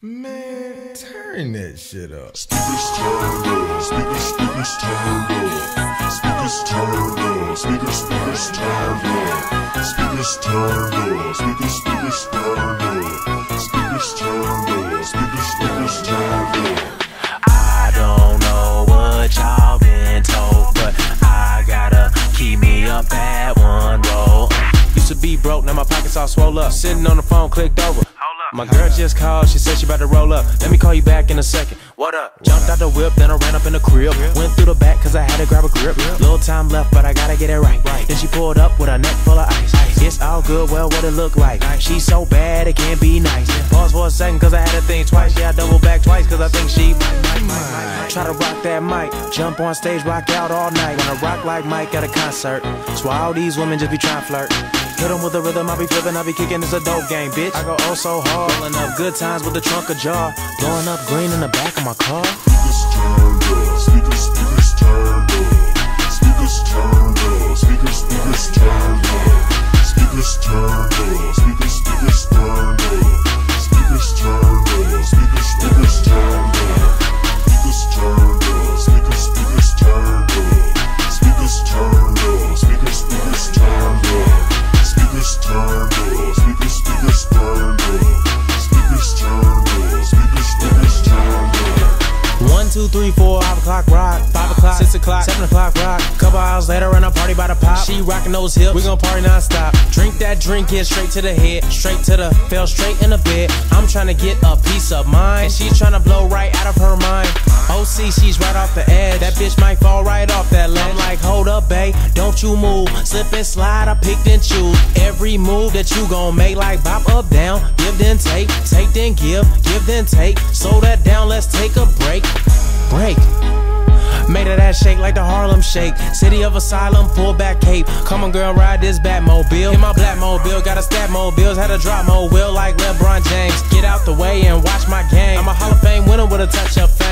Man, turn that shit up. Speakers turned up, speakers turned up, speakers turned up, speakers turned up, speakers turned up, speakers turned up, speakers turned up, speakers turned up. I don't know what y'all been told, but I gotta keep me up at one roll. Used to be broke, now my pockets all swole up. Sitting on the phone, clicked over. My girl just called, she said she about to roll up. Let me call you back in a second. What up? Jumped out the whip, then I ran up in the crib. Went through the back cause I had to grab a grip. Little time left, but I gotta get it right. Then she pulled up with her neck full of ice. It's all good, well, what it look like? She's so bad, it can't be nice. Pause for a second cause I had to think twice. Yeah, I double back twice cause I think she might. Try to rock that mic, jump on stage, rock out all night. Wanna rock like Mike at a concert. That's why all these women just be trying to flirt. Hit them with the rhythm, I be flipping, I be kicking, it's a dope game, bitch. I go oh so hard, filling up good times with the trunk ajar. Blowing up green in the back of my car. Speakers turned up, speakers turned up, speakers turned up, speakers turned up, speakers turned up, speakers turned up, speakers turned up, speakers turned up, speakers turned up, speakers turned up, speakers turned up, speakers turned up. Speakers turned up, speakers turned up, speakers turned up, speakers turned up. 1, 2, 3, 4, 5 o'clock rock, 5 o'clock, 6 o'clock, 7 o'clock rock. Couple hours later and I party by the pop. She rockin' those hips, we gon' party non-stop. Drink that drink, get straight to the head, straight to the, fell straight in the bed. I'm tryna get a piece of mine, and she's tryna blow right out of her mind. OC, she's right off the edge, that bitch might fall right off that ledge. I'm like, hold up, babe, don't you move, slip and slide, I picked and choose. Every move that you gon' make, like bop up, down, give then take then give then take. Slow that down, let's take a break. Made her that shake like the Harlem Shake. City of Asylum, pull back cape. Come on girl, ride this Batmobile. In my black mobile, got a stat mobiles. Had a drop mobile like LeBron James. Get out the way and watch my game. I'm a Hall of Fame winner with a touch of fame.